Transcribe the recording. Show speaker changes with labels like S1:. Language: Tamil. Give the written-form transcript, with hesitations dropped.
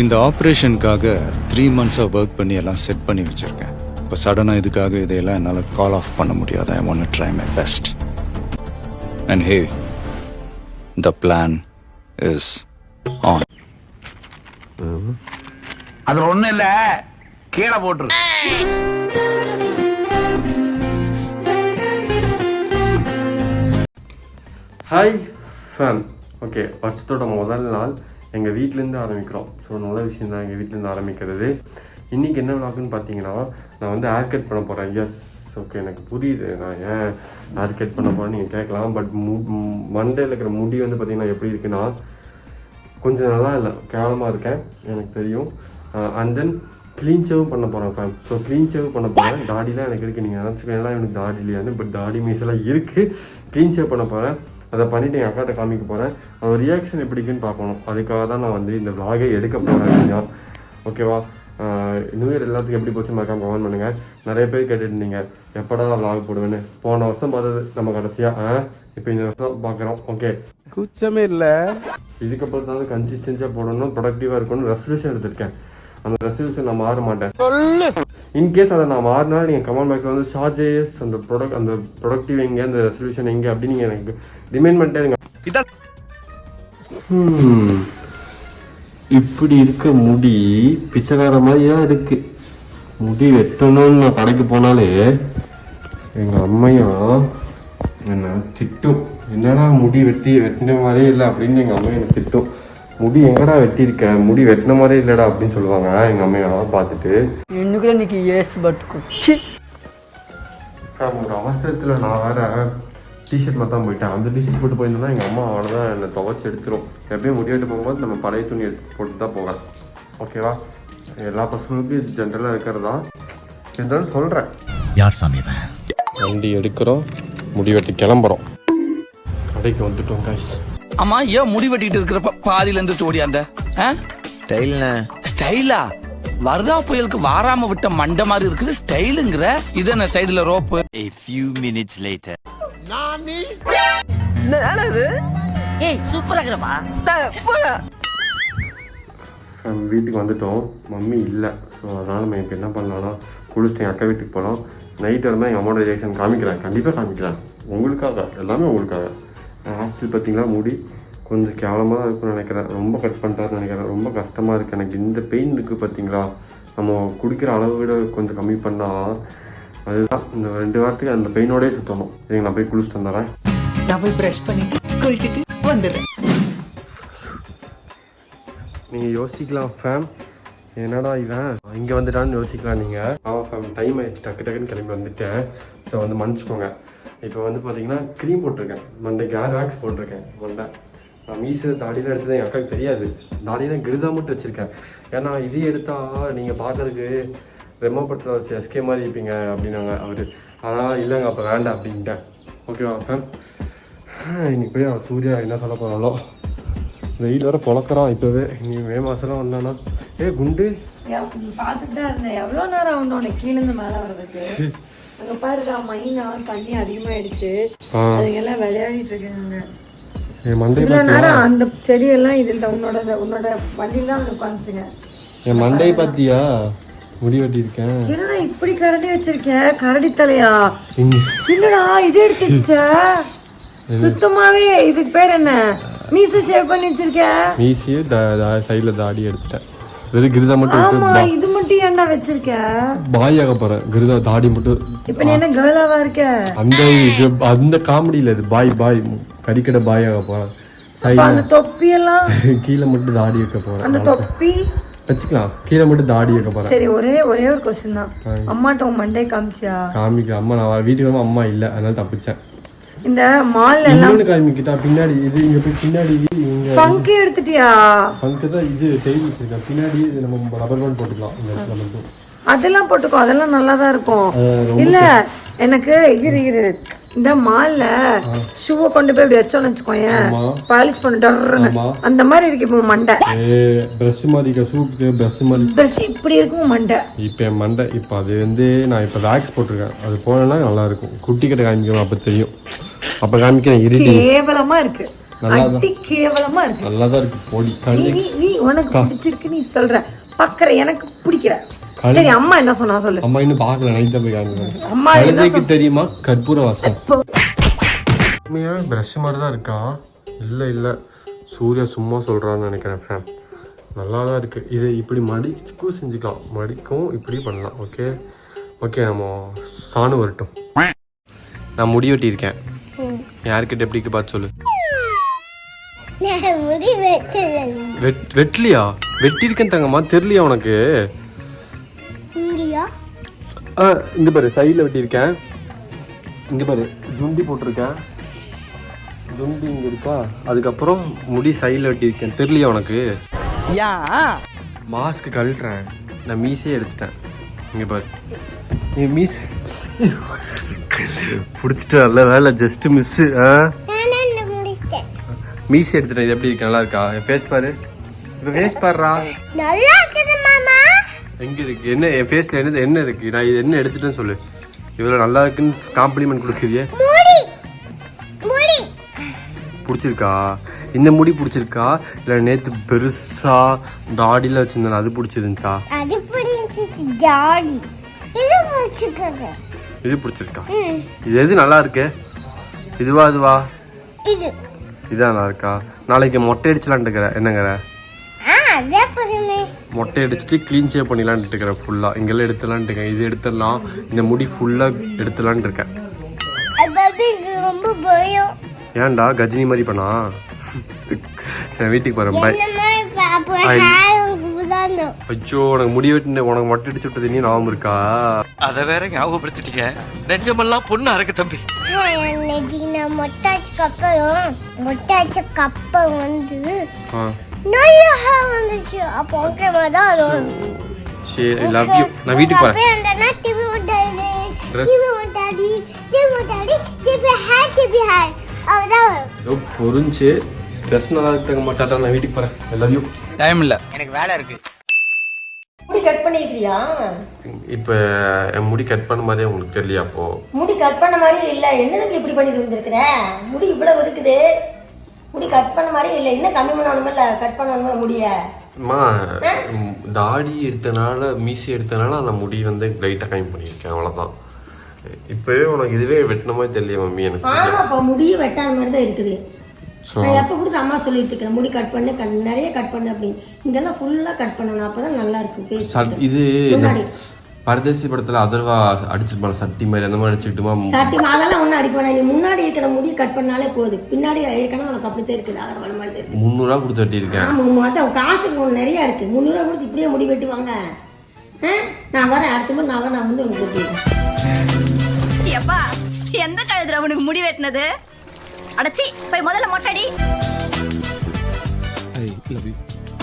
S1: இந்த ஆப்ரேஷனுக்காக 3 months ஒர்க் பண்ணி எல்லாம் செட் பண்ணி வச்சிருக்கேன். இப்போ சடனாக இதுக்காக இதையெல்லாம் என்னால் கால் ஆஃப் பண்ண முடியாது. I want to try my best. And hey, the plan is on.
S2: அது ஒண்ணும் இல்ல, கீழே போட்டுரு.
S3: Hi fame. ஓகே, வருஷத்தோட முதல் நாள் எங்கள் வீட்டிலேருந்து ஆரம்பிக்கிறோம். ஸோ நல்ல விஷயம் தான் எங்கள் வீட்டிலேருந்து ஆரம்பிக்கிறது. இன்றைக்கி என்ன விளாக்குன்னு பார்த்தீங்கன்னா, நான் வந்து ஹேர் கட் பண்ண போகிறேன். எஸ், ஓகே, எனக்கு புரியுது நான் ஏன் ஹேர் கட் பண்ண போகிறேன்னு நீங்கள் கேட்கலாம். பட் மண்டேல இருக்கிற முடி வந்து பார்த்திங்கன்னா எப்படி இருக்குன்னா, கொஞ்சம் நல்லா இல்லை, கேவலமாக இருக்கேன், எனக்கு தெரியும். அண்ட் தென் க்ளீன் ஷேவும் பண்ண போகிறேன் ஃபேம். ஸோ க்ளீன் ஷேவ் பண்ண போகிறேன். தாடிலாம் எனக்கு இருக்குது. நீங்கள் நினச்சிக்கலாம் எனக்கு தாடி இல்லையான்னு. பட் தாடி மீசெல்லாம் இருக்குது. க்ளீன் ஷேவ் பண்ண போகிறேன். அதை பண்ணிவிட்டு எங்கள் அக்காட்ட காமிக்க போகிறேன். அவன் ரியாக்ஷன் எப்படிக்குன்னு பார்க்கணும். அதுக்காக தான் நான் வந்து இந்த விளாகை எடுக்க போகிறேன் இல்லையா. ஓகேவா? நியூ இயர் எல்லாத்துக்கும் எப்படி போச்சு மறக்காம கமெண்ட் பண்ணுங்கள். நிறைய பேர் கேட்டுருந்தீங்க எப்படா விளாக் போடுவேன்னு. போன வருஷம் பார்த்தது நம்ம கடைசியாக, இப்போ இந்த வருஷம் பார்க்குறோம். ஓகே,
S4: குச்சமே இல்லை.
S3: இதுக்கப்புறம் தான் கன்சிஸ்டன்ஸாக போடணும், ப்ரொடக்டிவாக இருக்கணும்னு ரெசல்யூஷன் எடுத்திருக்கேன். அந்த ரெசல்யூஷன் நான் மாற மாட்டேன். இன்கேஸ் அதை நான் மாறினாலும் நீங்கள் கமெண்ட் பாக்ஸில் வந்து ஷார்ஜஸ் அந்த ப்ரொடக்டிவ் எங்கே, அந்த ரெசல்யூஷன் எங்கே அப்படின்னு நீங்கள் எனக்கு டிமைண்ட் பண்ணிட்டே இருங்க. இப்படி இருக்க முடி பிச்சைக்கார மாதிரி தான் இருக்கு. முடி வெட்டணும்னு நான் கடைக்கு போனாலே எங்கள் அம்மையும் என்ன திட்டும். என்னடா முடி வெட்டின மாதிரியே இல்லை அப்படின்னு எங்கள் அம்மையும் எனக்கு திட்டும். முடி எங்கடா வெட்டியிருக்க, முடி வெட்டின மாதிரியே இல்லைடா அப்படின்னு சொல்லுவாங்க எங்கள் அம்மையா பார்த்துட்டு. ஒரு அவசரத்தில் நான் வேற டிஷர்ட் மாதிரி தான் போயிட்டேன். அந்த டிஷர்ட் போட்டு போயிருந்தோம்னா எங்கள் அம்மா அவ்வளோதான் என்னை துவைச்சி எடுத்துரும். எப்பயும் முடிவெட்டு போகும்போது நம்ம பழைய துணி எடுத்து போட்டு தான் போவேன். ஓகேவா? எல்லா பசங்களுக்கும் ஜென்ரலாக இருக்கிறதா இருந்தாலும் சொல்கிறேன்.
S5: யார் சாமி
S3: வண்டி எடுக்கிறோம், முடிவெட்டி கிளம்புறோம். கடைக்கு வந்துட்டோம் கைஸ்.
S2: ஆமா, ஏன் முடி வெட்டிட்டு இருக்கிறப்ப பாதியில இருந்து ஓடியாந்த ஸ்டைலா? வரதா புயலுக்கு வாராம விட்ட மண்டை மாதிரி இருக்குது ஸ்டைலுங்கிற. இது என்ன சைடுல rope?
S5: A few minutes later.
S3: வீட்டுக்கு வந்துட்டோம். மம்மி இல்லை. ஸோ அதனால் நம்ம இப்போ என்ன பண்ணலாம்னா, குளிச்சுட்டு எங்கள் அக்கா வீட்டுக்கு போகலாம். நைட்டு இருந்தால் எங்கள் அம்மாவோட ரியாக்ஷன் காமிக்கிறேன், கண்டிப்பாக காமிக்கிறேன். உங்களுக்காக, எல்லாமே உங்களுக்காக. ஆக்சுவலி பார்த்தீங்கன்னா முடி கொஞ்சம் கேவலமாக தான் இருக்குன்னு நினைக்கிறேன். ரொம்ப கட் பண்ணிட்டாருன்னு நினைக்கிறேன். ரொம்ப கஷ்டமாக இருக்குது எனக்கு. இந்த பெயின் இருக்குது பார்த்தீங்களா, நம்ம குடிக்கிற அளவு விட கொஞ்சம் கம்மி பண்ணால் அதுதான் இந்த 2 வாரத்துக்கு அந்த பெயினோடய சுற்றணும். சரிங்க, நான் போய் குளிச்சுட்டு வந்துடுறேன்.
S6: நான் போய் ப்ரஷ் பண்ணிட்டு குளிச்சுட்டு வந்துடுறேன்.
S3: நீங்கள் யோசிக்கலாம் ஃபேம், என்னடா இவன் இங்கே வந்துட்டான்னு யோசிக்கலாம் நீங்கள். ஆமாம் ஃபேம், டைம் ஆயிடுச்சு, டக்குன்னு கிளம்பி வந்துட்டேன். ஸோ வந்து மன்னிச்சுக்கோங்க. இப்போ வந்து பார்த்தீங்கன்னா க்ரீம் போட்டிருக்கேன், மண்டைக்கு ஹேர் வேக்ஸ் போட்டிருக்கேன். மண்டை நான் மீசு தாடிலாம் எடுத்தது எங்கள் அக்காவுக்கு தெரியாது. தாடிலாம் கிருதா மட்டும் வச்சுருக்கேன். ஏன்னா இது எடுத்தால் நீங்கள் பார்க்கறதுக்கு ரெமோபத்தில் எஸ்கே மாதிரி இருப்பீங்க அப்படின்னாங்க அவர். அதனால் இல்லைங்க அப்போ வேண்டாம் அப்படின்ட்டேன். ஓகேவா ஃபேம்? இன்னைக்கு போய் அவன் சூர்யா என்ன சொல்ல போகிறாலோ. வெயில் வர பொழக்கிறான் இப்போவே. நீ மே மாதம்லாம் வந்தானா குண்டு
S7: பார்த்துட்டு தான் இருந்தேன். எவ்வளோ நேரம் ஆகணும் உனக்கு கீழேருந்து மேலே வர்றதுக்கு? அங்கே பாருக்கா, மைனா தண்ணி அதிகமாயிடுச்சு, அதுங்கெல்லாம் விளையாடிட்டு இருக்காங்க. இவ்வளோ நேரம் அந்த செடியெல்லாம் இதில் உன்னோட வண்டியில் தான் உட்காந்துச்சுங்க.
S3: என் மண்டையை பார்த்தியா, முடி வெட்டி இருக்கேன்.
S7: என்னடா இப்படி கரடி வச்சிருக்கேன்? கரடி தலையா? என்னடா இது எடுத்து வச்சுட்ட? சுத்தமாவே இதுக்கு பேர் என்ன? மீசை ஷேவ் பண்ணி வச்சிருக்க?
S3: மீசையே சைடுல தாடி எடுத்துட்டேன். வெறும் கிருதா மட்டும்.
S7: ஆமா, இது மட்டும் ஏன்டா வச்சிருக்க?
S3: பாய் ஆக போறேன். கிருதா தாடி மட்டும்.
S7: இப்ப நீ என்ன கேர்ளாவா இருக்க?
S3: அந்த காமெடியில இது பாய் கறிக்கடை பாய் ஆக போறேன்.
S7: அந்த தொப்பி எல்லாம்
S3: கீழே மட்டும் தாடி வைக்க போறேன்.
S7: அந்த தொப்பி
S3: வச்சுக்கலாம், கீழே மட்டும் தாடி வைக்க போறேன்.
S7: சரி, ஒரே ஒரு கொஸ்டின் தான். அம்மாட்ட உன் மண்டே காமிச்சியா?
S3: காமிக்க. அம்மா நான் வீட்டுக்கு வந்து அம்மா இல்ல, அதனால தப்பிச்சேன்.
S7: இந்த மால்ல எல்லாம்
S3: காமிக்கிட்டா பின்னாடி இது இங்க போய் பின்னாடி
S7: ஃபங்க் எடுத்துட்டியா?
S3: ஃபங்க் தான் இது டெய்லி வச்சிருக்கேன். பின்னாடி இது நம்ம ரப்பர் பேண்ட் போட்டுக்கலாம். இந்த இடத்துல மட்டும்
S7: அதெல்லாம் போட்டுக்கோ, அதெல்லாம் நல்லா தான் இருக்கும். இல்ல எனக்கு இரு இந்த மால்ல ஷூவை கொண்டு போய் இப்படி வச்சோன்னு வச்சுக்கோயேன், பாலிஷ் பண்ணிட்டு அந்த மாதிரி இருக்கு. இப்போ மண்டை
S3: பிரஷ் மாதிரி சூப்புக்கு பிரஷ்
S7: இப்படி இருக்கும் மண்டை.
S3: இப்போ என் மண்டை இப்போ அது வந்து நான் இப்போ வேக்ஸ் போட்டிருக்கேன். அது போனேன்னா நல்லா இருக்கும். குட்டி கிட்ட காமிக்கணும், அப்போ தெரியும். அப்போ காமிக்கிறேன். கேவலமா
S7: இருக்கு. அடி கேவலமா இருக்கு.
S3: நல்லா தான் இருக்கு பொடி
S7: நீ உனக்கு பிடிச்சிருக்கு நீ சொல்ற பாக்குற எனக்கு பிடிக்கிற. சரி அம்மா என்ன சொன்னா சொல்லு.
S3: அம்மா இன்னும் பார்க்கல நைட் தான் போய் காணுங்க.
S7: அம்மா
S3: எனக்கு தெரியுமா கற்பூர வாசம். உண்மையா பிரஷ் மாதிரி தான் இருக்கா? இல்லை சூர்யா சும்மா சொல்கிறான்னு நினைக்கிறேன் ஃபேன். நல்லா தான் இருக்குது. இது இப்படி மடிச்சுக்கும் செஞ்சுக்கலாம், மடிக்கும் இப்படி பண்ணலாம். ஓகே நம்ம சாணு வரட்டும். நான் முடி வெட்டியிருக்கேன். யாருக்கிட்ட எப்படிக்கு பார்த்து சொல்லு. வெட்டலியா? வெட்டியிருக்கேன் தங்கம்மா, தெரியலையா உனக்கு? இங்கே பாரு சைடில் வெட்டியிருக்கேன். இங்கே பாரு ஜுண்டி போட்டிருக்கேன். ஜுண்டி இங்கே இருக்கா. அதுக்கப்புறம் முடி சைடில் வெட்டியிருக்கேன். தெரியலையா உனக்கு? மாஸ்க்கு கழட்டுறேன். நான் மீசே எடுத்துட்டேன். இங்கே பாரு நீ மீஸ் பிடிச்சிட்டு நல்ல வேலை ஜஸ்ட் மிஸ்ஸு. மீஸ் எடுத்துட்டேன். இது எப்படி இருக்கு? நல்லா இருக்கா? என் ஃபேஸ் பாரு. இப்போ ஃபேஸ் பாருடா. எங்கே இருக்கு? என்ன என் ஃபேஸில் என்ன இருக்கு? நான் இது என்ன எடுத்துட்டேன்னு சொல்லு. இவ்வளோ நல்லா இருக்குன்னு காம்ப்ளிமெண்ட் கொடுக்குறியே. பிடிச்சிருக்கா? இந்த முடி பிடிச்சிருக்கா இல்லை நேற்று பெருசா தாடியில் வச்சிருந்தேன் அது பிடிச்சிருந்துச்சா? இது பிடிச்சிருக்கா? இது எது நல்லா இருக்கு? இதுவா? இதான் நல்லா இருக்கா? நாளைக்கு மொட்டை அடிச்சலான்ட்டு இருக்கிற. என்னங்கிற? மொட்டை அடிச்சுட்டு க்ளீன் ஷேவ் பண்ணிடலான்ட்டு இருக்கிறேன். ஃபுல்லாக இங்கெல்லாம் எடுத்துலான்ட்டு இருக்கேன். இது எடுத்துடலாம். இந்த முடி ஃபுல்லாக எடுத்துலான்ட்டு இருக்கேன்.
S4: ரொம்ப பயம்.
S3: ஏன்டா கஜினி மாதிரி பண்ணா? சரி வீட்டுக்கு போகிறேன். பாய். ஐயோ உனக்கு முடி வெட்டின உனக்கு மொட்டை அடிச்சு விட்டது நீ ஞாபகம் இருக்கா?
S5: அத வேற ஞாபகப்படுத்திட்டீங்க. நெஞ்சமெல்லாம் பொண்ணா இருக்கு தம்பி.
S4: நான் மொட்டாச்ச கப்ப வந்து நிறைய ஹேர் வந்துச்சு. அப்போ ஓகே தான் அது.
S3: சரி லவ் யூ. நான் வீட்டுக்கு போறேன். புரிஞ்சு ட்ரெஸ் நல்லா இருக்க மாட்டாட்டா. நான் வீட்டுக்கு போறேன். I love you.
S2: டைம் இல்ல.
S6: எனக்கு வேலை இருக்கு.
S7: முடி கட் பண்ணிக்கிறியா?
S3: இப்போ என் முடி கட் பண்ண மாதிரியே உங்களுக்கு தெரியலையா? அப்போ
S7: முடி கட் பண்ண மாதிரி இல்ல. என்னதுக்கு இப்படி பண்ணிட்டு வந்திருக்கிற? முடி இவ்வளவு இருக்குது. முடி கட் பண்ண மாதிரி இல்ல. என்ன கம்மி பண்ணணும்ல? கட் பண்ணணும்ல முடிய.
S3: அம்மா தாடி எடுத்தனால மீசி எடுத்தனால அந்த முடி வந்து லைட்டாக கம்மி பண்ணியிருக்கேன். அவ்வளோதான். இப்போவே உனக்கு இதுவே வெட்டின மாதிரி தெரியல மம்மி எனக்கு.
S7: ஆமா அப்ப முடியும் வெட்டாத மாதிரி தான் இருக்குது. நான் எப்போ கூட அம்மா சொல்லிட்டு இருக்கேன் முடி கட் பண்ணு நிறைய கட் பண்ணு அப்படின்னு. இங்கெல்லாம் ஃபுல்லா கட் பண்ணணும். அப்பதான் நல்லா இருக்கும்.
S3: இது பரதேசி படத்துல அதர்வா அடிச்சிருப்பாங்க சட்டி மாதிரி. அந்த மாதிரி அடிச்சுக்கிட்டுமா?
S7: சட்டி அதெல்லாம் ஒன்றும் அடிப்பேன். நீ முன்னாடி இருக்கிற முடி கட் பண்ணாலே போதும். பின்னாடி இருக்கணும் உனக்கு அப்படித்தான் இருக்குது. அகர்வால் மாதிரி இருக்கு.
S3: 300 ரூபா கொடுத்து வெட்டியிருக்கேன்.
S7: ஆமா அதான் காசுக்கு நிறைய இருக்கு. 300 ரூபா கொடுத்து இப்படியே முடி வெட்டுவாங்க. நான் வரேன் அடுத்த முறை நான் வந்து உனக்கு வெட்டிடுறேன்.
S8: எப்பா எந்த கழுதுல உனக்கு முடி வெட்டினது? அடச்சி போய் முதல்ல மொட்டடி.
S3: I love you.